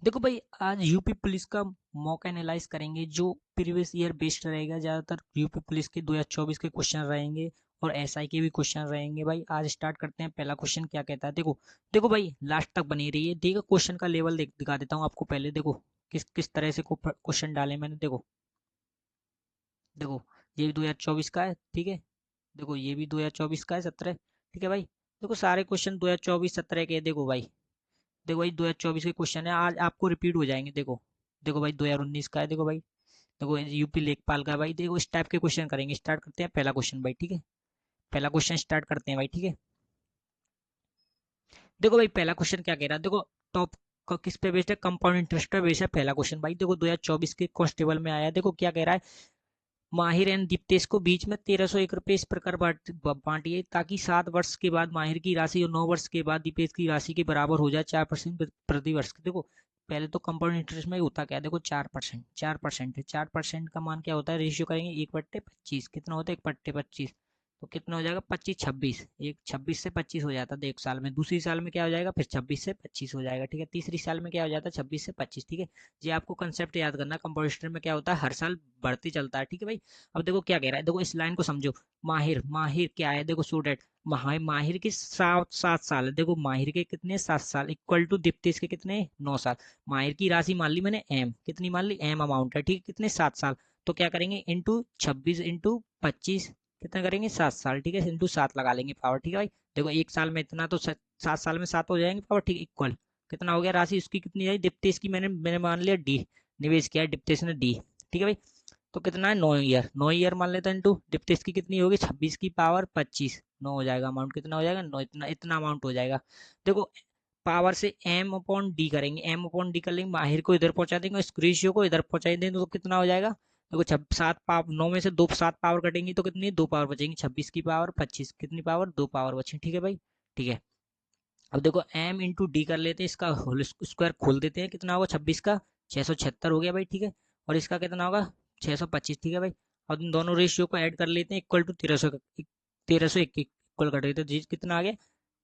देखो भाई, आज यूपी पुलिस का मॉक एनालाइज करेंगे जो प्रीवियस ईयर बेस्ड रहेगा। ज़्यादातर यूपी पुलिस के 2024 के क्वेश्चन रहेंगे और एसआई के भी क्वेश्चन रहेंगे। भाई आज स्टार्ट करते हैं। पहला क्वेश्चन क्या कहता है, देखो देखो भाई, लास्ट तक बनी रही है। देखो क्वेश्चन का लेवल दिखा देता हूँ आपको। पहले देखो किस किस तरह से क्वेश्चन डाले मैंने। देखो देखो, ये भी 2024 का है, ठीक है। देखो ये भी 2024 का है, 17, ठीक है भाई। देखो सारे क्वेश्चन 2024 17 के हैं। देखो भाई, देखो भाई 2024 के क्वेश्चन है, आज आपको रिपीट हो जाएंगे। देखो देखो भाई 2019 का है। देखो भाई, देखो यूपी लेखपाल का है भाई। देखो इस टाइप के क्वेश्चन करेंगे। स्टार्ट करते हैं पहला क्वेश्चन भाई, ठीक है। पहला क्वेश्चन स्टार्ट करते हैं भाई, ठीक है। देखो भाई पहला क्वेश्चन क्या कह रहा है, देखो टॉप किस पे बेस्ड है, कंपाउंड इंटरेस्ट पे बेस्ड है पहला क्वेश्चन भाई। देखो 2024 के कांस्टेबल में आया है। देखो क्या कह रहा है, माहिर एंड दीप्तेश को बीच में 1301 रुपए इस प्रकार बांटिए ताकि 7 वर्ष के बाद माहिर की राशि और 9 वर्ष के बाद दीपेश की राशि के बराबर हो जाए 4% प्रति वर्ष। देखो पहले तो कंपाउंड इंटरेस्ट में होता क्या है, देखो 4%, 4% है। 4% का मान क्या होता है, रेशियो करेंगे 1/25। कितना होता है 1/25, तो कितना हो जाएगा 25 26। एक 26 से 25 हो जाता है एक साल में। दूसरी साल में क्या हो जाएगा, फिर 26 से 25 हो जाएगा, ठीक है। तीसरी साल में क्या हो जाता है 26 से 25, ठीक है। ये आपको कंसेप्ट याद करना, कंपोजिशन में क्या होता है, हर साल बढ़ती चलता है, ठीक है भाई। अब देखो क्या कह रहा है, देखो इस लाइन को समझो। माहिर माहिर क्या है, देखो स्टूडेंट, माहिर की 7 7 साल है। देखो माहिर के कितने 7 साल, इक्वल टू दीप्तेश के कितने 9 साल। माहिर की राशि मान ली मैंने एम, कितनी मान ली, एम अमाउंट है, ठीक है। कितने 7 साल, तो क्या करेंगे इंटू 26 इंटू 25, कितना करेंगे 7 साल, ठीक है। इंटू 7 लगा लेंगे पावर, ठीक है भाई। देखो एक साल में इतना, तो 7 साल में 7 हो जाएंगे पावर, ठीक है। इक्वल कितना हो गया, राशि उसकी कितनी आई, दीप्तेश की मैंने मैंने मान लिया डी, निवेश किया है दीप्तेश ने डी, ठीक है भाई। तो कितना है 9 ईयर, 9 ईयर मान लेते हैं इंटू डिप्टेस की कितनी होगी 26 की पावर 25, 9 हो जाएगा अमाउंट, कितना हो जाएगा 9, इतना इतना अमाउंट हो जाएगा। देखो पावर से एम अपॉन डी करेंगे, एम अपॉन डी कर लेंगे, माहिर को इधर पहुंचा देंगे, इस रेशियो को इधर पहुंचा देंगे, तो कितना हो जाएगा। देखो छब 7 पावर, 9 में से 2 7 पावर कटेंगी तो कितनी 2 पावर बचेंगी, 26 की पावर 25, कितनी पावर 2 पावर बची, ठीक है भाई, ठीक है। अब देखो m इंटू डी कर लेते हैं, इसका होल स्क्वायर खोल देते हैं, कितना होगा 26 का 676 हो गया भाई, ठीक है। और इसका कितना होगा 625, ठीक है भाई। अब इन दोनों रेशियो को ऐड कर लेते हैं, इक्वल टू 1301 इक्वल कर देते हैं, जी कितना आ गया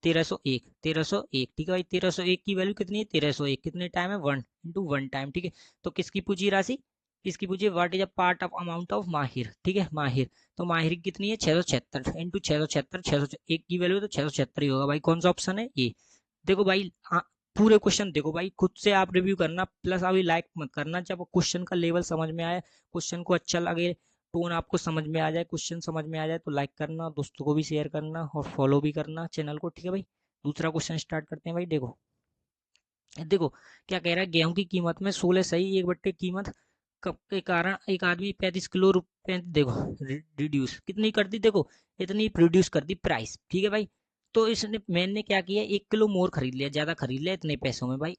1301, 1301, ठीक है भाई। 1301 की वैल्यू कितनी है 1301, कितने टाइम है 1 इंटू 1 टाइम, ठीक है। तो किसकी पूछी राशि, किसकी पूछी, what is a part of amount of माहिर, ठीक है माहिर। तो माहिर की कितनी है 676 इंटू 676, 601 की वैल्यू तो 676 ही होगा भाई। कौन सा ऑप्शन है ये। देखो भाई पूरे क्वेश्चन देखो भाई, खुद से आप रिव्यू करना, प्लस अभी लाइक मत करना। जब क्वेश्चन का लेवल समझ में आए, क्वेश्चन को अच्छा लगे, टोन आपको समझ में आ जाए, क्वेश्चन समझ में आ जाए, तो लाइक करना, दोस्तों को भी शेयर करना और फॉलो भी करना चैनल को, ठीक है भाई। दूसरा क्वेश्चन स्टार्ट करते हैं भाई। देखो देखो क्या कह रहा है, गेहूं की कीमत में 16 सही एक बट्टे कीमत के कारण एक आदमी 35 किलो रुपए, देखो रिड्यूस कितनी कर दी, देखो इतनी प्रोड्यूस कर दी प्राइस, ठीक है भाई। तो इसने मैंने क्या किया, 1 किलो मोर खरीद लिया, ज्यादा खरीद लिया इतने पैसों में भाई।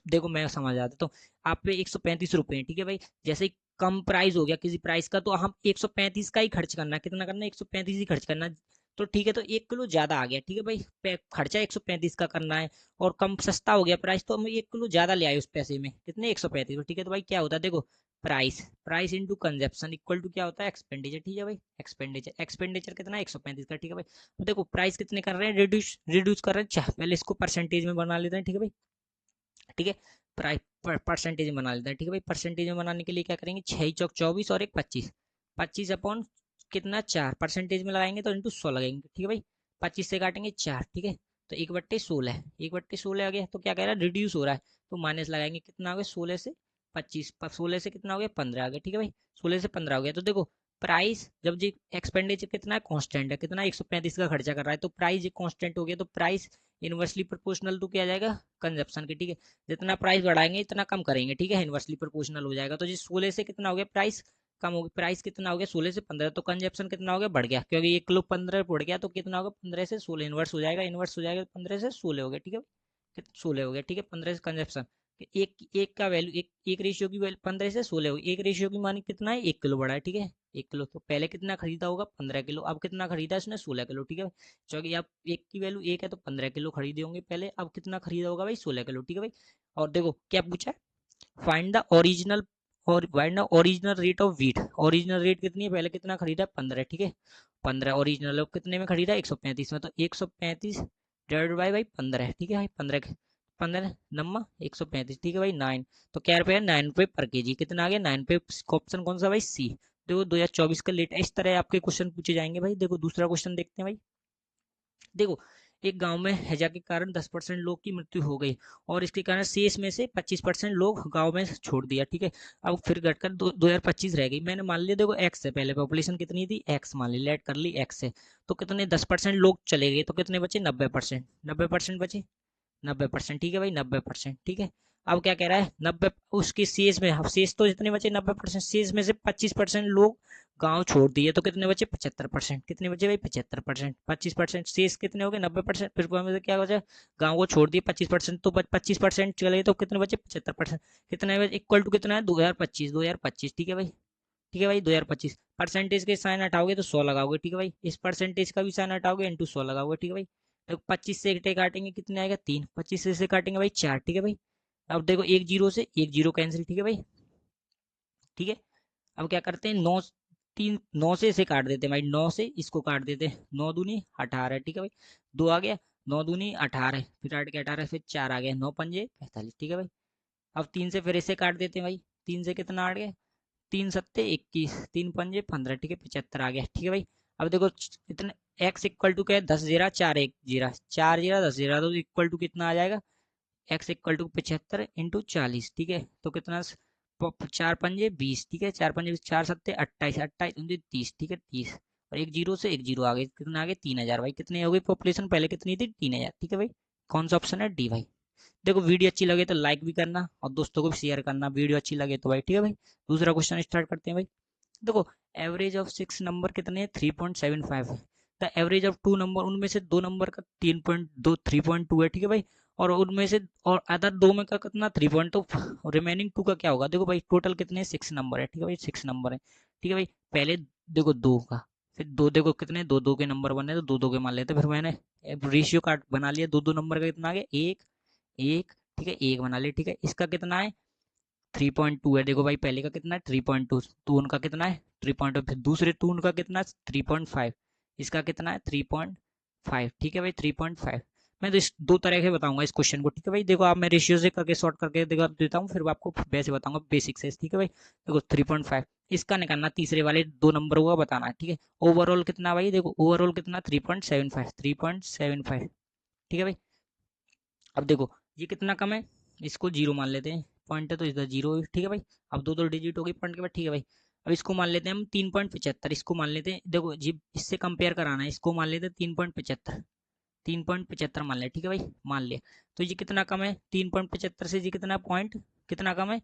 देखो मैं समझ आता तो आप पे 135 रुपए, ठीक है भाई। जैसे ही कम प्राइस हो गया किसी प्राइस का, तो हम 135 का ही खर्च करना है, कितना करना है 135 ही खर्च करना है। तो ठीक है, तो 1 किलो ज्यादा आ गया, ठीक है भाई। खर्चा 135 का करना है और कम सस्ता हो गया प्राइस, तो हम 1 किलो ज्यादा ले आए उस पैसे में, कितने 135, ठीक है। तो भाई क्या होता है, देखो price, price into consumption equal to क्या होता है एक्सपेंडिचर, ठीक है भाई। एक्सपेंडिचर, एक्सपेंडिचर कितना है 135 का, ठीक है भाई। तो देखो प्राइस कितने कर रहे हैं, रिड्यूस रिड्यूस कर रहे हैं, पहले इसको परसेंटेज में बना लेते हैं, ठीक है भाई, ठीक है। प्राइस परसेंटेज में बना लेते हैं, ठीक है भाई। परसेंटेज में बनाने के लिए क्या करेंगे, 6 चौक 24 और एक 25, 25 अपॉन कितना 4, परसेंटेज में लगाएंगे तो इंटू 100 लगेंगे, ठीक है भाई। 25 से काटेंगे 4, ठीक है। तो 1/16, 1/16 आ गया, तो क्या कह रहा है रिड्यूस हो रहा है, तो माइनस लगाएंगे, कितना हो गया 16 से 25, 16 से कितना हो गया 15 आ गया, ठीक है भाई। 16 से 15 हो गया, तो देखो प्राइस जब जी एक्सपेंडिचर कितना है कांस्टेंट है, कितना 135 का खर्चा कर रहा है, तो प्राइस जी कांस्टेंट हो गया, तो प्राइस इनवर्सली प्रोपोर्शनल टू क्या आ जाएगा कंजप्शन के, ठीक है। जितना प्राइस बढ़ाएंगे इतना कम करेंगे, ठीक है, इनवर्सली प्रोपोर्शनल हो जाएगा। तो जी 16 से कितना हो गया प्राइस कम हो गया, प्राइस कितना हो गया 16 से 15, तो कंजप्शन कितना हो गया बढ़ गया, क्योंकि 1 किलो 15 बढ़ गया, तो कितना होगा 15 से 16 इनवर्स हो जाएगा, इनवर्स हो जाएगा 15 से 16 हो गया, ठीक है। 16 हो गया, ठीक है, 15 से कंजप्शन, एक एक का वैल्यू एक एक रेशियो की वैल्यू 15 से 16 होगी, एक रेशियो की मानी कितना है 1 किलो बढ़ा है, ठीक है। 1 किलो, तो पहले कितना खरीदा होगा 15 किलो, अब कितना खरीदा इसने 16 किलो, ठीक है। क्योंकि अब एक की वैल्यू 1 है तो 15 किलो खरीदे होंगे पहले, अब कितना खरीदा होगा भाई 16 किलो, ठीक है भाई। और देखो क्या पूछा है, फाइंड द ओरिजिनल और find the original rate of wheat, original rate कितनी है, पहले कितना खरीदा 15, ठीक है। 15 ओरिजिनल कितने में खरीदा 135 में, तो 135 डिवाइड बाई भाई 15 है, ठीक है भाई 15 15 नम्मा 135, ठीक है भाई 9। तो क्या रुपये है, 9 रुपये पर केजी। कितना आ गया, 9 रुपये। ऑप्शन कौन सा भाई, सी। देखो 2024 का लेट इस तरह आपके क्वेश्चन पूछे जाएंगे भाई। देखो दूसरा क्वेश्चन देखते हैं भाई। देखो एक गांव में हैजा के कारण 10% लोग की मृत्यु हो गई और इसके कारण शेष में से 25% लोग गांव में छोड़ दिया, ठीक है। अब फिर घटकर 2025 रह गई। मैंने मान लिया देखो एक्स है, पहले पॉपुलेशन कितनी थी, एक्स मान ली, लेट कर ली एक्स है। तो कितने 10% लोग चले गए तो कितने बचे, 90%। 90% बचे, 90%, ठीक है भाई 90%, ठीक है। अब क्या कह रहा है, 90 उसके शेष में, शेष तो जितने बचे 90%, शेष में से 25% लोग गांव छोड़ दिए तो कितने बचे, 75%। कितने बचे भाई, 75%। 25% शेष कितने हो गए, 90%। फिर में क्या बचा, गांव को छोड़ दिए 25%, तो 25% चले तो कितने बचे, 75%। कितने इक्वल टू कितना है, 2025, 2025, ठीक है भाई। ठीक है भाई 2025। परसेंटेज के साइन हटाओगे तो 100 लगाओगे, ठीक है भाई। इस परसेंटेज का भी साइन हटाओगे, इंटू 100 लगाओगे, ठीक है भाई। तो 25 से एक काटेंगे कितने आएगा, 3। 25 से काटेंगे भाई 4, ठीक है भाई। अब देखो एक जीरो से एक जीरो कैंसिल, ठीक है भाई, ठीक है। अब क्या करते हैं, 9, 3, 9 से इसे काट देते हैं भाई, 9 से इसको काट देते हैं, 9 दूनी 18, ठीक है भाई। 2 आ गया, 9 दूनी 18, फिर 8 के 18, फिर 4 आ गया, 9 पंजे 45, ठीक है भाई। अब 3 से फिर इसे काट देते हैं भाई, 3 से कितना आ गया, 3 सत्ते 21, 3 पंजे 15, ठीक है 75 आ गया, ठीक है भाई। अब देखो इतने एक्स इक्वल टू क्या है, 10 जीरा 4 1 जीरा 4 जीरा 10 जीरा, तो इक्वल टू कितना आ जाएगा, एक्स इक्वल टू 75 इंटू 40, ठीक है। तो कितना, 4 पंजे 20, ठीक है, 4 पंजे 20, 4 सत्ते 28, 28 30, ठीक है 30। और एक जीरो से एक जीरो आ गए, कितना आ गया, 3000 भाई। कितनी हो गई पॉपुलेशन, पहले कितनी थी, 3000, ठीक है भाई। कौन सा ऑप्शन है, डी भाई। देखो वीडियो अच्छी लगे तो लाइक भी करना और दोस्तों को भी शेयर करना, वीडियो अच्छी लगे तो भाई, ठीक है भाई। दूसरा क्वेश्चन स्टार्ट करते हैं भाई। देखो एवरेज ऑफ 6 नंबर कितने हैं, 3.75 है। द एवरेज ऑफ 2 नंबर, उनमें से 2 नंबर का 3.2 3.2 है, ठीक है भाई। और उनमें से और अदर 2 में का कितना, 3. तो रिमेनिंग 2 का क्या होगा, देखो भाई टोटल कितने 6 नंबर है, ठीक है भाई 6 नंबर है, ठीक है भाई। पहले देखो 2 का, फिर 2 देखो कितने, 2 2 के नंबर बने तो 2 2 के मान लेते, फिर मैंने रेशियो कार्ड बना लिया, 2 2 नंबर का कितना आ गया, 1 1, ठीक है 1 बना लिया, ठीक है। इसका कितना है, 3.2 है। देखो भाई पहले का कितना है, 3.2, टू उनका कितना है 3.2, फिर दूसरे टू उनका कितना है 3.5, इसका कितना है 3.5, ठीक है भाई 3.5। मैं तो इस दो तरह से बताऊंगा इस क्वेश्चन को, ठीक है भाई। देखो आप, मैं रेशियो से करके शॉर्ट करके देखो देता हूँ, फिर आपको वैसे बताऊंगा बेसिक से, ठीक है भाई। देखो 3.5 इसका निकालना, तीसरे वाले 2 नंबर हुआ बताना है, ठीक है। ओवरऑल कितना भाई, देखो ओवरऑल कितना 3.75, 3.75, ठीक है भाई। अब देखो ये कितना कम है, इसको जीरो मान लेते हैं, पॉइंट है तो इधर जीरो, ठीक है भाई। अब दो दो डिजिट हो गई पॉइंट के बाद, ठीक है भाई। अब इसको मान लेते हैं हम 3.75, इसको मान लेते हैं, देखो जी इससे कंपेयर कराना है, इसको मान लेते हैं 3.75, 3.75 मान लिया, ठीक है भाई मान लिया। तो ये कितना कम है, 3.75 से ये कितना पॉइंट, कितना कम है,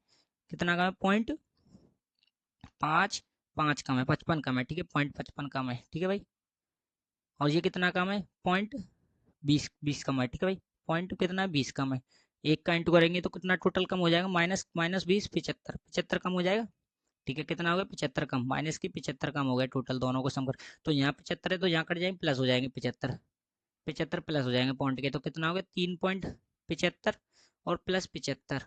कितना कम है, पॉइंट 5, 5 कम है, 55 कम है, ठीक है, पॉइंट 55 कम है, ठीक है भाई। और ये कितना कम है, पॉइंट 20, 20 कम है, ठीक है भाई। पॉइंट कितना है, 20 कम है। एक का इंटू करेंगे तो कितना टोटल कम हो जाएगा, माइनस माइनस 20, 75, 75 कम हो जाएगा, ठीक है। कितना हो गया, 75 कम, माइनस की 75 कम हो गया टोटल दोनों को सम कर। तो यहाँ 75 है तो यहाँ कट जाएंगे, प्लस हो जाएंगे 75, 75 प्लस हो जाएंगे पॉइंट के, तो कितना हो गया 3.75 और प्लस 75,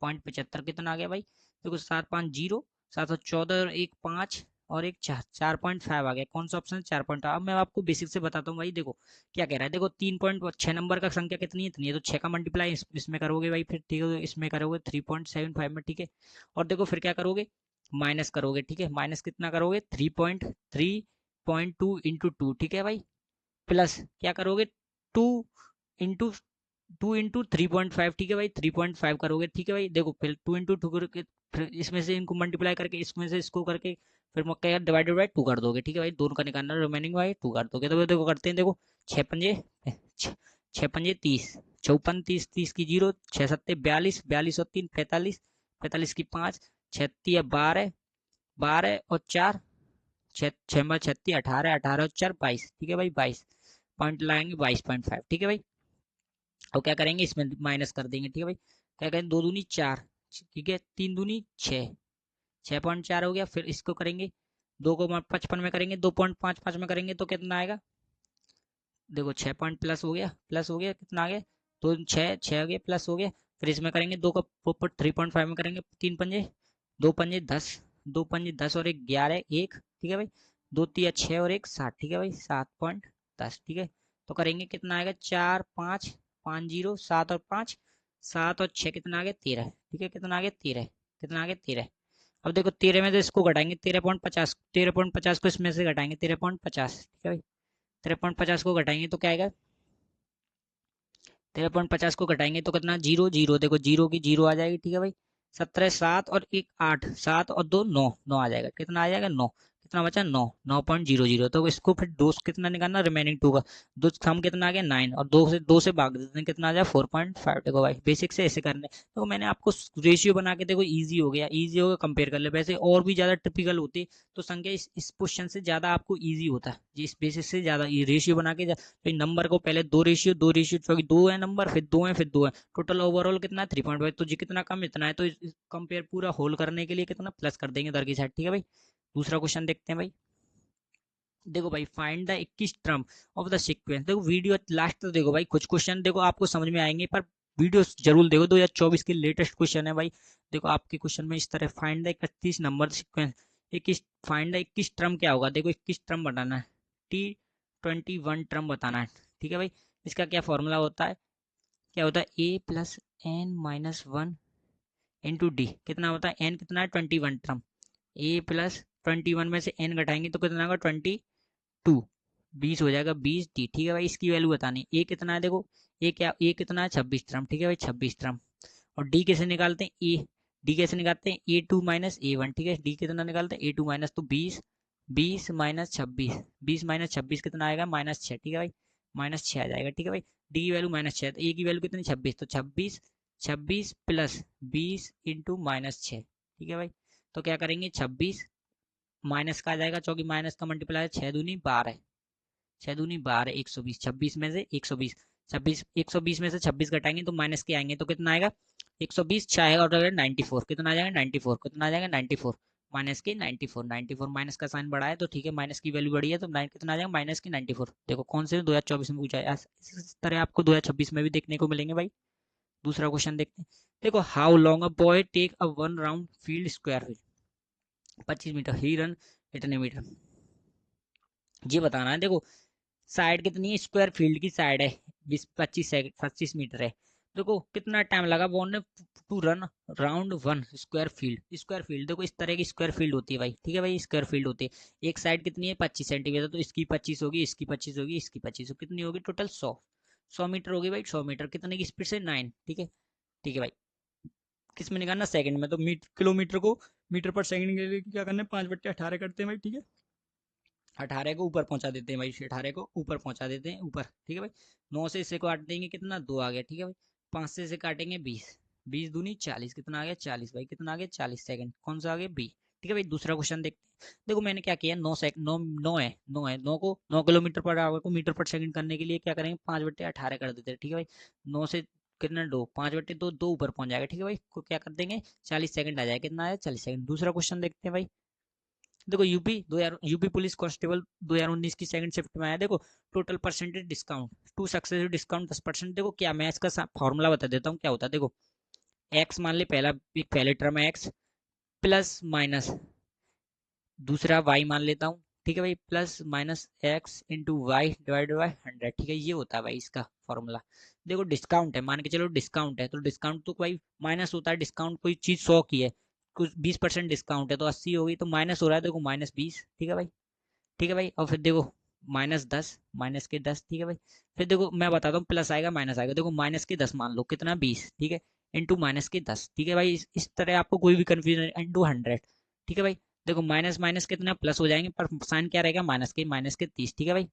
पॉइंट 75 कितना आ गया भाई, देखो 7 5 0, 714 और एक 5 और एक 4, 4.5 आ गया। कौन सा ऑप्शन है, 4.5। अब मैं आपको बेसिक से बताता हूँ भाई। देखो क्या कह रहा है, देखो 3.6 नंबर का संख्या कितनी है, इतनी है, तो 6 का मल्टीप्लाई इसमें करोगे भाई, फिर ठीक है इसमें करोगे 3.75 में, ठीक है। और देखो फिर क्या करोगे, माइनस करोगे, ठीक है। माइनस कितना करोगे, 3.2 इंटू 2, ठीक है भाई। प्लस क्या करोगे, 2 इंटू 3.5, ठीक है भाई 3.5 करोगे, ठीक है भाई। देखो फिर 2 इंटू 2 करके, फिर इसमें से इनको मल्टीप्लाई करके, इसमें से इसको करके, फिर क्या डिवाइडेड बाई 2 कर दोगे, ठीक है भाई। दोनों का निकालना, रिमेनिंग बाई 2 कर दोगे। तो देखो करते हैं, देखो 6 पंजे 30, 54 30, 30 की जीरो, 6 सत्ते 42, 42 और 3 45, 45 की 5, 36 12, 12 और 4, 6 6 36, 18, 18 और 4 22, ठीक है भाई 22, पॉइंट लगाएंगे 22.5, ठीक है भाई। और क्या करेंगे, इसमें माइनस कर देंगे, ठीक है भाई। क्या करेंगे, 2 दूनी 4, ठीक है, 3 दूनी 6, 6.4 हो गया। फिर इसको करेंगे, 2 को 55 में करेंगे, 2.55 में करेंगे तो कितना आएगा, देखो 6 पॉइंट प्लस हो गया, प्लस हो गया, कितना आ गया, तो 6 6 हो गया, प्लस हो गया। फिर इसमें करेंगे 2 का 3.5 में करेंगे, 3 पंजे 2 पंजे 10, 2 पंजे 10 और एक 11, एक, ठीक है भाई। 2 तिया 6 और एक 7, ठीक है भाई 7.10, ठीक है। तो करेंगे कितना आएगा, 4 5 5 0 7 और 5, 7 और 6 कितना आ गया 13, ठीक है कितना आ गया 13, कितना आ गया 13। अब देखो 13 में से इसको घटाएंगे 13.50, 13.50 को इसमें से घटाएंगे 13.50, ठीक है भाई 13.50 को घटाएंगे तो क्या आएगा, 13.50 को घटाएंगे तो कितना, जीरो जीरो, देखो जीरो की जीरो आ जाएगी, ठीक है भाई 17, 7 और 1 8, 7 और 2 9, 9 आ जाएगा, कितना आ जाएगा 9, कितना बचा 9, 9.00। तो इसको फिर दो से कितना निकालना, रिमेनिंग टू का दो सम कितना आ गया 9, और दो से भाग देते हैं कितना आ जाए 4.5। देखो भाई बेसिक से ऐसे करने, तो मैंने आपको रेशियो बना के देखो इजी हो गया, इजी हो गया, कंपेयर कर ले, वैसे और भी ज्यादा टिपिकल होती तो संख्या इस क्वेश्चन से ज्यादा आपको इजी होता है, इस बेसिस से ज्यादा ये रेशियो बना के तो नंबर को पहले दो रेशियो, क्योंकि दो है नंबर, फिर दो है, फिर दो है, टोटल ओवरऑल कितना है 3.5, तो जी कितना कम इतना है, तो कंपेयर पूरा होल करने के लिए कितना प्लस कर देंगे उधर की साइड, ठीक है भाई। दूसरा क्वेश्चन देखते हैं भाई। देखो भाई find the 21 term of the sequence, देखो वीडियो लास्ट तक देखो भाई, कुछ क्वेश्चन देखो आपको समझ में आएंगे, पर वीडियो जरूर देखो, 2024 के लेटेस्ट क्वेश्चन है भाई। देखो आपके क्वेश्चन में इस तरह find the 31 number sequence, 21 find the 21 term क्या होगा, देखो 21 टर्म बताना है, T21 टर्म बताना है, ठीक है भाई। इसका क्या फॉर्मूला होता है, क्या होता है A+N-1 इंटू डी, कितना होता है n कितना है 21 टर्म, A+21 में से n घटाएंगे तो कितना होगा 22, 20 हो जाएगा 20 डी, ठीक है भाई। इसकी वैल्यू बतानी, ए कितना है देखो, ए कितना है 26 टर्म, ठीक है भाई 26 टर्म। और डी कैसे निकालते हैं, ए डी कैसे निकालते हैं A2 - A1, ठीक है डी कितना निकालते हैं A2 माइनस, तो 20, 20 माइनस 26, 20 माइनस 26 कितना आएगा -6, ठीक है भाई -6 आ जाएगा, ठीक है भाई। डी की वैल्यू -6, तो ए की वैल्यू कितनी 26, तो 26, 26 प्लस 20 इंटू -6, ठीक है भाई। तो क्या करेंगे 26 माइनस का आ जाएगा, क्योंकि माइनस का मल्टीप्लाई 6×2 = 12, 6×2 = 12, 120, 26 में से 120, 26 120 में से 26 घटाएंगे तो माइनस के आएंगे, तो कितना आएगा 120, चाहे और 94, कितना आ जाएगा 94, कितना आ जाएगा 94, माइनस के 94, 94 माइनस का साइन बढ़ा है तो ठीक है, माइनस की वैल्यू बढ़ी है तो कितना आ जाएगा -94। देखो कौन से 2024 में पूछा है, इस तरह आपको 2026 में भी देखने को मिलेंगे भाई। दूसरा क्वेश्चन देखते हैं। देखो how long a boy take a 1 round field square field, 25 meter, ही रन इतने मीटर, ये बताना है। देखो साइड कितनी है, स्क्वायर फील्ड की साइड है 25 मीटर है। देखो कितना टाइम लगा बॉल ने to run round 1 square field, square field देखो इस तरह की स्क्वायर फील्ड होती है भाई, ठीक है भाई स्क्वायर फील्ड होती है। एक साइड कितनी है 25 सेंटीमीटर, तो इसकी 25 होगी, इसकी 25 होगी, इसकी 25 होगी, कितनी होगी टोटल 100 मीटर होगी भाई, 100 मीटर कितने की स्पीड से 9, ठीक है, ठीक है भाई। किस में निकालना, सेकंड में, तो किलोमीटर को मीटर पर सेकंड के लिए क्या करना है 5/18 करते हैं भाई, ठीक है 18 को ऊपर पहुंचा देते हैं भाई, 18 को ऊपर पहुंचा देते हैं ऊपर, ठीक है भाई। 9 से इसे काट देंगे कितना 2 आ गया, ठीक है भाई। 5 से इसे काटेंगे 20, 20×2 = 40, कितना आ गया 40 भाई, कितना आ गया 40 सेकंड, कौन सा आ गया बी, ठीक है भाई। दूसरा क्वेश्चन देखते हैं। देखो मैंने क्या किया 9 किलोमीटर पर आवर को मीटर पर सेकंड करने के लिए क्या करेंगे 5/18 कर देते हैं, ठीक है भाई। 9 से कितना 2, 5/2, 2 ऊपर पहुंच जाएगा, ठीक है भाई, को क्या कर देंगे 40 सेकंड आ जाएगा, कितना आया 40 सेकंड। दूसरा क्वेश्चन देखते हैं भाई। देखो यूपी पुलिस कांस्टेबल 2019 की सेकंड शिफ्ट में आया, देखो total percentage discount two successive discount 10%। देखो क्या मैं इसका फॉर्मूला बता देता हूँ क्या होता है। देखो एक्स मान ले, पहले टर्म है एक्स, प्लस माइनस दूसरा वाई मान लेता हूँ, ठीक है भाई, plus minus x into y divide by 100, ठीक है, ये होता है भाई इसका फॉर्मूला। देखो डिस्काउंट है, मान के चलो डिस्काउंट है, तो डिस्काउंट तो भाई माइनस होता है, डिस्काउंट कोई चीज 100 की है, कुछ 20% डिस्काउंट है तो 80 होगी, तो माइनस हो रहा है देखो -20, ठीक है भाई, ठीक है भाई। और फिर देखो -10, -10, ठीक है भाई। फिर देखो मैं बताता हूँ प्लस आएगा माइनस आएगा, देखो -10 मान लो कितना 20, ठीक है, इंटू -10, ठीक है भाई। इस तरह आपको कोई भी कंफ्यूजन, इंटू 100, ठीक है भाई। देखो माइनस माइनस कितना प्लस हो जाएंगे, पर साइन क्या रहेगा माइनस के 30, ठीक है भाई।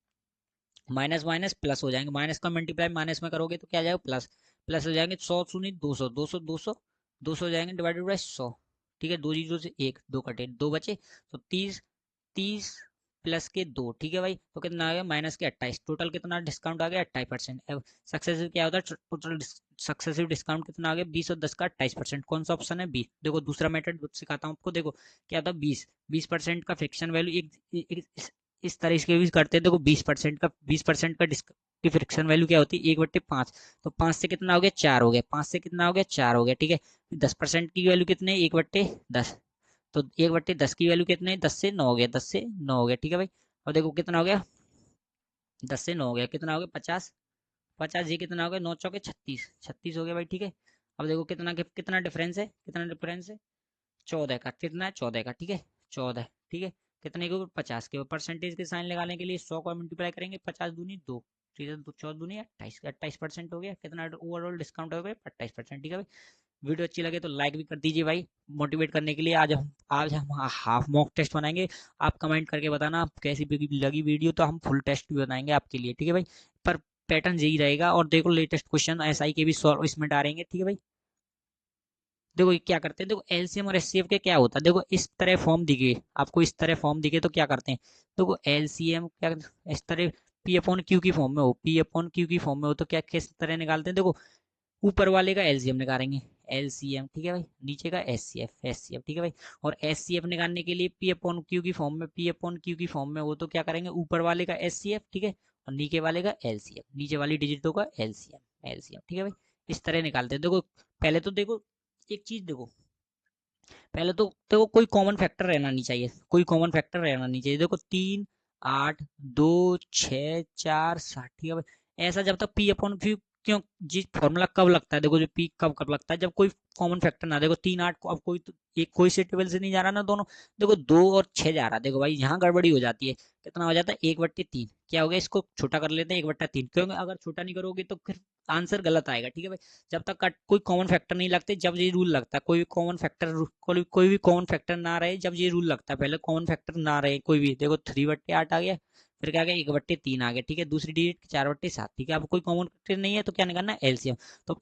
माइनस माइनस प्लस हो जाएंगे, माइनस का मल्टीप्लाई माइनस में करोगे तो क्या आ जाएगा प्लस, प्लस हो जाएंगे 100 शून्य 200, 200 200, 200 हो जाएंगे डिवाइडेड बाई 100, ठीक है, दो जीरो से एक, दो कटे दो बचे, तो 30, 30 प्लस के 2, ठीक है भाई, तो कितना आ गया -28, टोटल कितना डिस्काउंट आ गया 28%। अब सक्सेसिव क्या होता है, टोटल सक्सेसिव डिस्काउंट कितना आ गया 20 और 10 का 28%, कौन सा ऑप्शन है बी। देखो दूसरा मेथड सिखाता हूँ आपको, देखो क्या था 20% का फ्रिक्शन वैल्यू इस तरह से भी करते हैं। देखो 20% का की फ्रिक्शन वैल्यू क्या होती है 1/5, तो 5 से कितना हो गया 4 हो गया, 5 से कितना हो गया 4 हो गया, ठीक है। 10% की वैल्यू कितने 1/10, तो 1/10 की वैल्यू कितने 10 से 9 हो गया, 10 से 9 हो गया, ठीक है भाई। और देखो कितना हो गया 10 से 9 हो गया, कितना हो गया 50, 50 ये कितना हो गया 9 चौके 36, 36 हो गया भाई, ठीक है। अब देखो कितना डिफरेंस है, 14 का, कितना है 14 का, ठीक है 14, ठीक है कितने के ऊपर 50 के ऊपर, परसेंटेज के साइन लगाने के लिए 100 को मल्टीप्लाई करेंगे, 50 दूनी 2, 14 दूनी 28, 28% हो गया, कितना ओवरऑल डिस्काउंट हो गया 28%, ठीक है भाई। वीडियो अच्छी लगे तो लाइक भी कर दीजिए भाई, मोटिवेट करने के लिए। आज हम हाफ मॉक टेस्ट बनाएंगे, आप कमेंट करके बताना आप कैसी लगी वीडियो, तो हम फुल टेस्ट भी बनाएंगे आपके लिए, ठीक है भाई। पर पैटर्न यही रहेगा, और देखो लेटेस्ट क्वेश्चन एसआई के भी सॉल्व इसमें डालेंगे, ठीक है भाई। देखो ये क्या करते हैं, देखो एलसीएम और एचसीएफ के क्या होता है, देखो इस तरह फॉर्म दिखे आपको, इस तरह फॉर्म दिखे तो क्या करते हैं, देखो एलसीएम क्या इस तरह पी अपॉन क्यू की फॉर्म में हो, पी अपॉन क्यू की फॉर्म में हो तो क्या किस तरह निकालते हैं, देखो ऊपर वाले का एलसीएम निकालेंगे, एलसीएम ठीक है भाई, नीचे का एचसीएफ, एचसीएफ ठीक है भाई। और एचसीएफ निकालने के लिए पी अपॉन क्यू की फॉर्म में, पी अपॉन क्यू की फॉर्म में हो तो क्या करेंगे, ऊपर वाले का एचसीएफ ठीक है, और नीचे वाले का एलसीएम, नीचे वाली डिजिटों का एलसीएम, एलसीएम ठीक है भाई। इस तरह निकालते हैं। देखो पहले तो देखो एक चीज देखो, पहले तो देखो कोई कॉमन फैक्टर रहना नहीं चाहिए, कोई कॉमन फैक्टर रहना नहीं चाहिए। देखो 3, 8, 2, 6, 4, 60 ठीक है भाई। ऐसा जब तक पी अपॉन क्यू, क्यों जी फॉर्मूला कब लगता है, देखो जो पी कब कब लगता है, जब कोई कॉमन फैक्टर ना, देखो 3, 8 को अब कोई तो एक कोई से टेबल से नहीं जा रहा ना दोनों, देखो 2 और 6 जा रहा है, देखो भाई यहाँ गड़बड़ी हो जाती है, कितना हो जाता है 1/3, क्या हो गया इसको छोटा कर लेते हैं 1/3, क्योंकि अगर छोटा नहीं करोगे तो फिर आंसर गलत आएगा, ठीक है भाई। जब तक कोई कॉमन फैक्टर नहीं लगते, जब ये रूल लगता है, कोई भी कॉमन फैक्टर ना रहे, जब ये रूल लगता है, पहले कॉमन फैक्टर ना रहे कोई भी, देखो 3/8 आ गया, फिर क्या आ गया 1/3 आ गया, ठीक है दूसरी डिजिट 4/7, ठीक है अब कोई कॉमन फैक्टर नहीं है तो क्या निकालना है एलसीएम। तो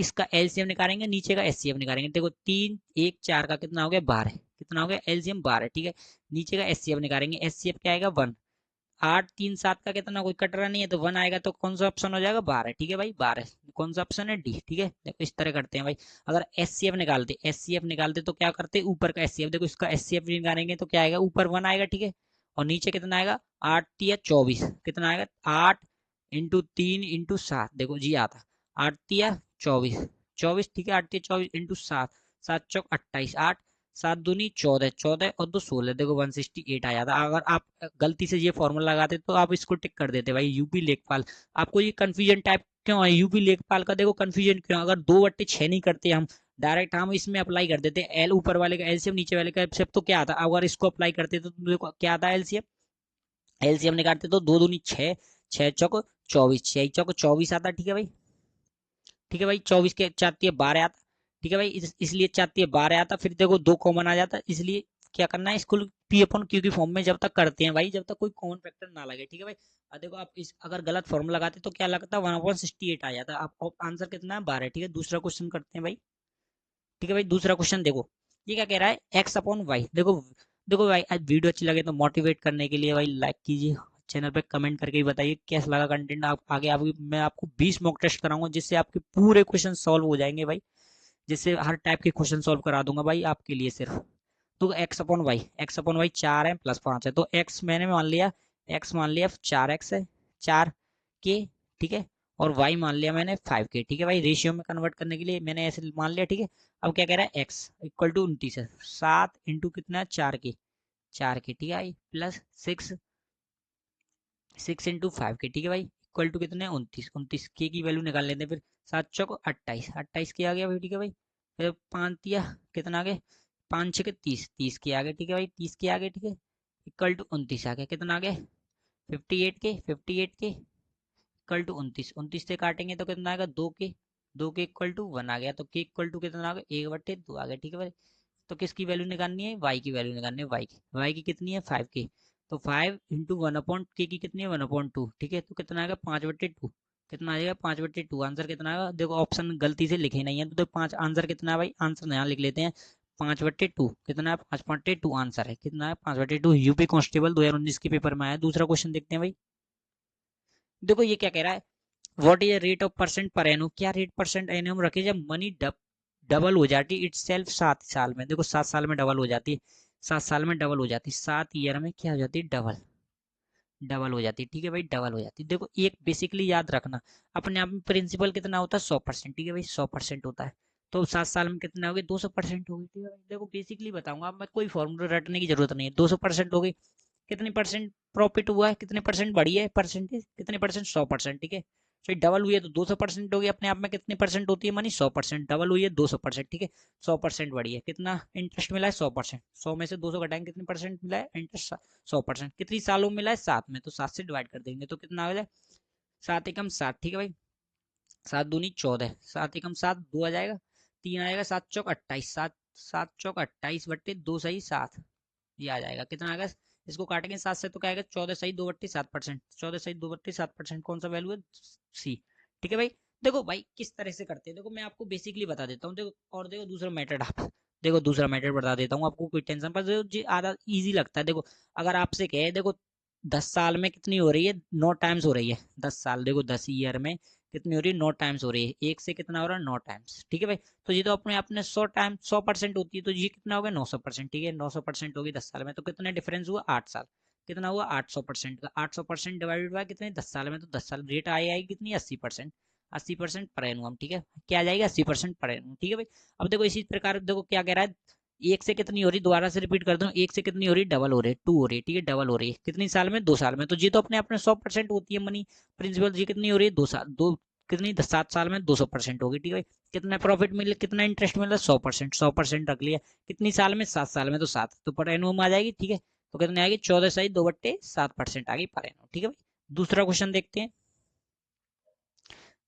इसका एलसीएम निकालेंगे, नीचे का एचसीएफ निकालेंगे, देखो 3, 1, 4 का कितना हो गया 12, कितना हो गया एलसीएम 12 ठीक है। नीचे का एचसीएफ निकालेंगे, एचसीएफ क्या आएगा 1, 8, 3, 7 का कितना कोई कट रहा नहीं है तो 1 आएगा, तो कौन सा ऑप्शन हो जाएगा 12, ठीक है भाई 12, कौन सा ऑप्शन है डी, ठीक है देखो इस तरह करते हैं भाई। अगर एचसीएफ निकालते तो क्या करते, ऊपर का एचसीएफ, देखो इसका एचसीएफ निकालेंगे तो क्या आएगा, ऊपर 1 आएगा ठीक है, और नीचे कितना आएगा 8 या 24, कितना आएगा 8 इंटू 3 इंटू 7, देखो जी आता 8 या 24, 24 ठीक है, 8 या 24 इंटू 7, 7 चौक 28, 8, 7 दूनी 14, 14 और 2 16, देखो 168 आ जाता। अगर आप गलती से ये फॉर्मूला लगाते तो आप इसको टिक कर देते भाई यूपी लेखपाल। आपको ये कंफ्यूजन टाइप क्यों है यूपी लेखपाल का, देखो कंफ्यूजन क्यों, अगर 2/6 नहीं करते हम डायरेक्ट, हम इसमें अप्लाई कर देते एल ऊपर वाले का एलसीएम नीचे वाले का एलसीएम, तो क्या आता, अगर इसको अप्लाई करते तो देखो क्या आता है एलसीएम, एलसीएम निकालते तो 2 दूनी 6, 6 चौक 24, 6 चौक 24 आता, ठीक है भाई, ठीक है भाई 24 के चाहती है 12 आता, ठीक है भाई इसलिए चाहती है 12 आता, फिर देखो 2 कॉमन आ जाता, इसलिए क्या करना है इसको पी अपॉन क्यू की फॉर्म में जब तक करते हैं भाई, जब तक कोई कॉमन फैक्टर ना लगे, ठीक है भाई। देखो आप इस अगर गलत फॉर्म लगाते तो क्या लगता है 1/68 आ जाता, आप आंसर कितना है 12, ठीक है। दूसरा क्वेश्चन करते हैं भाई, ठीक है भाई दूसरा क्वेश्चन देखो, ये क्या कह रहा है एक्स अपॉन वाई, देखो देखो भाई आज वीडियो अच्छी लगे तो मोटिवेट करने के लिए भाई लाइक कीजिए, चैनल पे कमेंट करके भी बताइए कैसा लगा कंटेंट। आप आगे आप मैं आपको 20 मॉक टेस्ट कराऊंगा जिससे आपके पूरे क्वेश्चन सॉल्व हो जाएंगे भाई, जिससे हर टाइप के क्वेश्चन सॉल्व करा दूंगा भाई आपके लिए सिर्फ। तो एक्स अपॉन वाई 4 है प्लस 5 है, तो एक्स मैंने मान लिया, एक्स मान लिया 4x है, 4 के ठीक है, और वाई मान लिया मैंने 5 के, ठीक है भाई रेशियो में कन्वर्ट करने के लिए मैंने ऐसे मान लिया, ठीक है। अब क्या कह रहा है एक्स इक्वल टू 29 है, 7 इंटू कितना 4 के, 4 के ठीक है भाई, प्लस 6, 6 इंटू 5 के ठीक है भाई, इक्वल टू कितने 29, 29 के की वैल्यू निकाल लेते हैं फिर, 7 चौक 28, 28 के आ गया भाई, ठीक है भाई। फिर 5 दिया कितना आ गया, 5 6 के 30, 30 के आ गए, ठीक है भाई 30 के आ गए, ठीक है इक्वल टू 29 आ गया, कितना आ गया 58 के इक्वल टू 29, 29 से काटेंगे तो कितना आएगा 2 के, 2 के इक्वल टू 1 आ गया, तो के इक्वल टू कितना आ गया 1/2 आ गया, ठीक है भाई। तो किसकी वैल्यू निकालनी है, वाई की वैल्यू निकालनी है, वाई की कितनी है 5 के, तो 5 इंटू 1/2 की कितनी है 1/2, ठीक है तो कितना आएगा 5/2, कितना आएगा 5/2, आंसर कितना आएगा, देखो ऑप्शन गलती से लिखे नहीं है तो 5, आंसर कितना है भाई, आंसर यहाँ लिख लेते हैं 5/2, कितना है 5/2 आंसर है, कितना है 5/2, यूपी कांस्टेबल 2019 के पेपर में आया। दूसरा क्वेश्चन देखते हैं भाई, देखो ये क्या कह रहा है, what is rate of percent per annum, क्या रेट परसेंट एनम रखे जब मनी डबल हो जाती इट सेल्फ 7 साल में, देखो 7 साल में डबल हो जाती है, 7 साल में डबल हो जाती है, 7 ईयर में क्या हो जाती है डबल, डबल हो जाती है, ठीक है भाई डबल हो जाती है। देखो एक बेसिकली याद रखना, अपने आप में प्रिंसिपल कितना होता है 100%, ठीक है भाई 100% होता है, तो 7 साल में कितना हो गया 200% हो गई, ठीक है भाई। देखो बेसिकली बताऊंगा, अब मैं कोई फॉर्मूला रटने की जरूरत नहीं है, 200% हो गई, कितनी परसेंट प्रॉफिट हुआ है, कितने परसेंट बढ़ी है परसेंटेज, कितने परसेंट 100%, ठीक है तो डबल हुई है तो 200% होगी, अपने आप में कितनी परसेंट होती है मनी 100%, डबल हुई है 200%, ठीक है 100% बढ़ी है, कितना इंटरेस्ट मिला है 100%, 100 में से 200 घटाएंगे कितने परसेंट मिला है इंटरेस्ट 100%, कितनी सालों में मिला है 7 में, तो 7 से डिवाइड कर देंगे तो कितना आ जाए 7 एकम 7, ठीक है भाई 7 दूनी 14, 7 एकम 7 2 आ जाएगा, 3 आएगा, 7 चौक 28, 7 7 चौक 28 बट्टे 2 सही 7, ये आ जाएगा कितना आएगा, इसको काटेंगे 7 से तो क्या आएगा 14 सही 2/7%, 14 सही 2/7%, कौन सा वैल्यू है सी, ठीक है भाई। देखो भाई किस तरह से करते हैं, देखो मैं आपको बेसिकली बता देता हूँ, देखो और देखो दूसरा मेथड आप देखो दूसरा मेथड बता देता हूँ आपको, कोई टेंशन पर जो आधा इजी लगता है। देखो अगर आपसे कहे देखो 10 साल में कितनी हो रही है 9 टाइम्स हो रही है, 10 साल देखो 10 ईयर में कितनी हो रही है 9 टाइम्स हो रही है, एक से कितना हो रहा है 9 टाइम्स, ठीक है भाई। तो ये तो अपने अपने 100 टाइम 100% होती है, तो ये कितना हो गया 900%, ठीक है 900% होगी 10 साल में, तो कितना डिफरेंस हुआ 8 साल, कितना हुआ 800% का, 800% डिवाइडेड बाय कितने 10 साल में, तो 10 साल रेट आएगी कितनी 80%, 80% पर एनुअम, ठीक है क्या आ जाएगा 80% पर एनुअम, ठीक है भाई। अब देखो इसी प्रकार देखो क्या कह रहा है, एक से कितनी हो रही दोबारा से रिपीट कर दूं, एक से कितनी हो रही डबल हो रही है 2 हो रही है, ठीक है डबल हो रही है कितनी साल में 2 साल में, तो ये तो अपने अपने 100% होती है मनी प्रिंसिपल, ये कितनी हो रही है 2 साल 2 कितनी 7 साल में 200% होगी, ठीक है। कितना प्रॉफिट मिले कितना इंटरेस्ट मिला 100%, 100% रख लिया, कितनी साल में 7 साल में, तो 7 तो पर एनुअम आ जाएगी, ठीक है। तो कितने आएगी 14 सही 2/7% आ गई पर एनुअम, ठीक है भाई। दूसरा क्वेश्चन देखते हैं।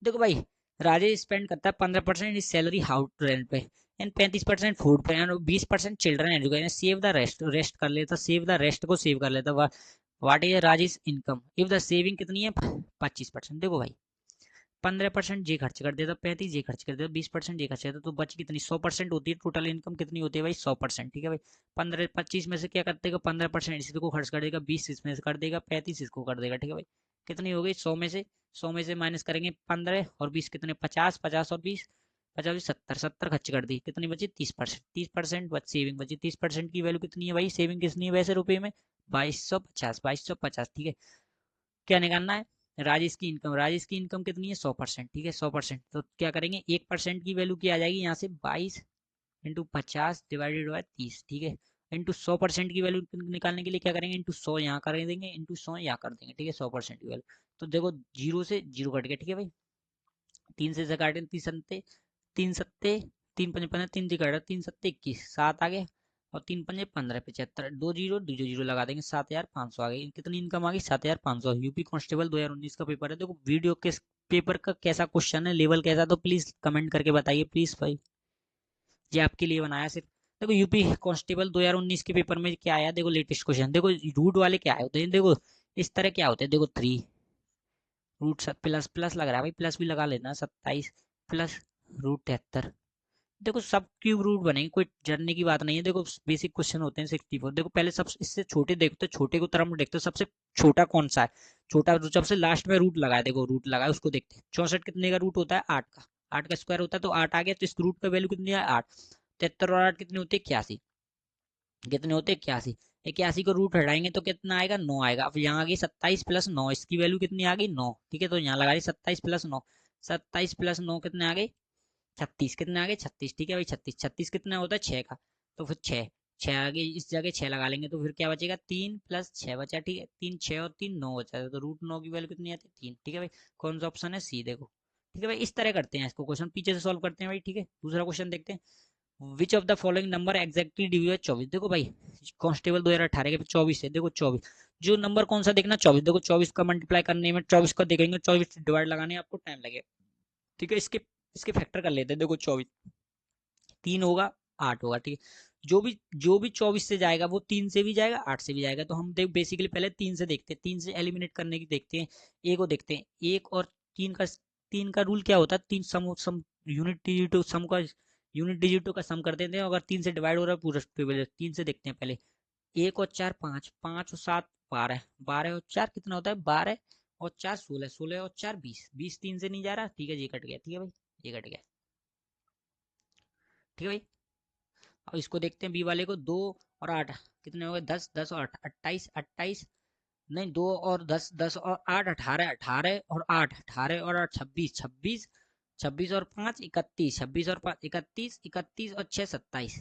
देखो भाई राजेश स्पेंड करता है 15% इस सैलरी हाउस रेंट पे एंड 35% फूड पे and 20% children education, save the rest, rest कर लेता, सेव द रेस्ट को सेव कर लेता, what is Rajesh income if the saving कितनी है 25%। देखो भाई 15% ये खर्च कर देता, 35 ये खर्च कर देता, 20% ये खर्च करता, तो बच कितनी 100% होती है, टोटल इनकम कितनी होती है भाई 100%, ठीक है भाई। 15 25 में से क्या कर देगा 15% इसी को खर्च कर देगा, 20 इसमें से कर देगा, 35 इसको कर देगा, ठीक है भाई। कितनी हो गई 100 में से माइनस करेंगे 15 और 20 कितने 50, 50 और 20 50 70, 70 खर्च कर दी, कितनी बची 30%, 30% बच सेविंग बची, 30% की वैल्यू कितनी है भाई, सेविंग कितनी है वैसे रुपए में 2250, 2250, ठीक है। क्या निकालना है राजेश की इनकम, राजेश की इनकम कितनी है 100%, ठीक है 100%, तो क्या करेंगे 1% की वैल्यू क्या आ जाएगी यहाँ से 22 × 50 डिवाइडेड बाय 30, ठीक है इंटू 100% की वैल्यू निकालने के लिए क्या करेंगे इंटू 100 यहाँ कर देंगे, इंटू 100 यहाँ कर देंगे, ठीक है 100% की वैल्यू। तो देखो जीरो से जीरो कट गया, ठीक है भाई, 3 से काटे 3 सत्ते 3 सत्ते 3 पंजे 15, 3 से काटा 3 सत्ते 21, 7 आ गए और 3 पंजे 15, 75, 2 जीरो लगा देंगे 7500 आ गई, कितनी इनकम आ गई 7500। यूपी कांस्टेबल 2019 का पेपर है, देखो वीडियो किस पेपर का कैसा क्वेश्चन है, लेवल कैसा, तो प्लीज कमेंट करके बताइए प्लीज भाई, ये आपके लिए बनाया सिर्फ। देखो यूपी कांस्टेबल 2019 के पेपर में क्या आया, देखो लेटेस्ट क्वेश्चन, देखो रूट वाले क्या आए होते हैं, देखो इस तरह क्या होते हैं, देखो 3 रूट प्लस प्लस लग रहा है भाई, प्लस भी लगा लेना 27 प्लस √73, देखो सब क्यूब रूट बनेंगे, कोई डरने की बात नहीं है। देखो बेसिक क्वेश्चन होते हैं 64, देखो पहले सब इससे छोटे देखते हो, छोटे को तरफ में देखते हो सबसे छोटा कौन सा है, छोटा जो सबसे लास्ट में रूट लगाए, देखो रूट लगाए उसको देखते हैं। 64 कितने का रूट होता है 8 का, 8 का स्क्वायर होता है, तो 8 आ गया, तो इस रूट का वैल्यू कितनी है 8, 73 और 8 कितने होते हैं 81, कितने होते हैं 81, 81 को रूट हटाएंगे तो कितना आएगा 9 आएगा। अब यहाँ आ गई 27 प्लस 9, इसकी वैल्यू कितनी आ गई 9, ठीक है तो यहाँ लगा दी 27 प्लस 9, 27 प्लस 9 कितने आ गए 36, कितने आ गए 36, ठीक है भाई 36, 36 कितना होता है 6 का, तो फिर 6 6 आगे इस जगह 6 लगा लेंगे, तो फिर क्या बचेगा 3 प्लस 6 बचा, ठीक है 3 6 और 3 9 बचा, तो √9 की वैल्यू कितनी आती है 3, ठीक है भाई। कौन सा ऑप्शन है सी, देखो ठीक है भाई, इस तरह करते हैं इसको, क्वेश्चन पीछे से सॉल्व करते हैं भाई, ठीक है। दूसरा क्वेश्चन देखते हैं, which of the following number exactly divide 24, देखो भाई कांस्टेबल 2018 के 24 है, देखो 24 जो नंबर कौन सा देखना 24, देखो 24 का मल्टीप्लाई करने में 24 का देखेंगे, 24 डिवाइड लगाने आपको टाइम लगेगा, ठीक है। इसके इसके फैक्टर कर लेते हैं, देखो 24 3 होगा 8 होगा, ठीक है। जो भी 24 से जाएगा वो 3 से भी जाएगा 8 से भी जाएगा, तो हम देख बेसिकली पहले 3 से देखते हैं, 3 से एलिमिनेट करने की देखते हैं, ए को देखते हैं, 1 और 3 का रूल क्या होता है, तीन सम यूनिट डिजिटो सम का यूनिट डिजिटो का सम कर देते हैं, अगर 3 से डिवाइड हो रहा है पूरा 3 से देखते हैं पहले, 1 और 4 5, 5 और 7 12, 12 और 4 कितना होता है 12 और 4 16, 16 और 4 20, 20 3 से नहीं जा रहा, ठीक है ये कट गया, ठीक है भाई ये कट गया, ठीक है भाई। अब इसको देखते हैं बी वाले को, 2 और 8 कितने हो गए 10, 10 और 8 28, 28 नहीं 2 और 10, 10 और 8 18, 18 और 8 18 और 8 26, 26 26 और 5 31, 26 और 5 31, 31 और 6 27,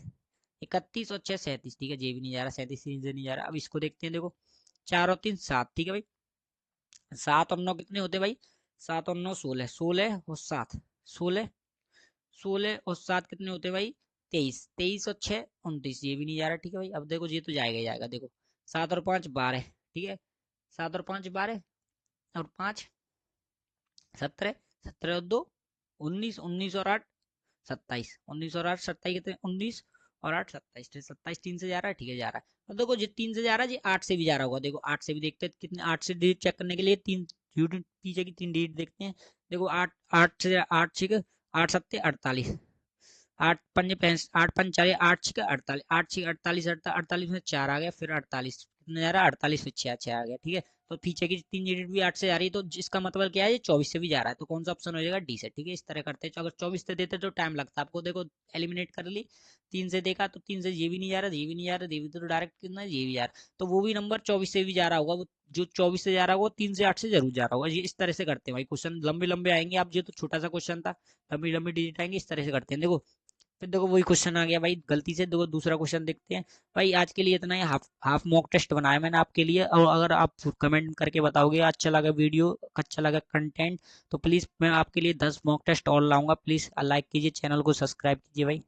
31 और 6 37, ठीक है ये भी नहीं जा रहा 37 से नहीं जा रहा। अब इसको देखते हैं, देखो 4 और 3 7, ठीक है भाई 7 और 9 कितने होते हैं भाई 7 और 9 16, 16 और 7 16, 16 और 7 कितने होते हैं भाई 23, 23 और 6 29, ये भी नहीं जा रहा। ठीक है भाई, अब देखो ये तो जाएगा ही जाएगा। देखो 7 और 5 12, ठीक है, 7 और 5 12 और 5 17, 17 और 2 19, 19 और 8 27, 19 और 8 27 कितने 19 और 8 27, 27 3 से जा रहा है, ठीक है जा रहा है। अब देखो ये 3 से जा रहा है, ये 8 से भी जा रहा होगा। देखो 8 से भी देखते हैं कितने, 8 से डिजिट चेक करने के लिए तीन यूनिट पीछे की 3 डिजिट देखते हैं। देखो 8 8 से 8 6 8 7 48, 8 5 8 5 4 8 6 48, 8 6 48, 48 में 4 आ गया, फिर 48 कितने जा रहा है 48 फिर 6 6 आ गया। ठीक है, तो पीछे की 3 यूनिट भी 8 से जा रही है, तो जिसका मतलब क्या है ये 24 से भी जा रहा है। तो कौन सा ऑप्शन हो जाएगा डी से। ठीक है, इस तरह करते हैं। अगर 24 से देते तो टाइम लगता आपको। देखो एलिमिनेट कर ली, 3 से देखा तो 3 से ये भी नहीं जा रहा, ये भी नहीं जा रहा, ये भी तो डायरेक्ट कितना ये भी जा रहा, तो वो भी नंबर 24 से भी जा रहा होगा। वो जो 24 से जा रहा होगा वो 3 से 8 से जरूर जा रहा होगा। ये इस तरह से करते हैं भाई क्वेश्चन, लंबे लंबे आएंगे। आप ये तो छोटा सा क्वेश्चन था, लंबी लंबी डिजिट आएंगे, इस तरह से करते हैं। देखो फिर देखो वही क्वेश्चन आ गया भाई गलती से। देखो दूसरा क्वेश्चन देखते हैं भाई। आज के लिए इतना ही, हाफ हाफ मॉक टेस्ट बनाया मैंने आपके लिए। और अगर आप कमेंट करके बताओगे अच्छा लगा वीडियो, अच्छा लगा कंटेंट, तो प्लीज़ मैं आपके लिए 10 मॉक टेस्ट और लाऊंगा। प्लीज़ लाइक कीजिए, चैनल को सब्सक्राइब कीजिए भाई।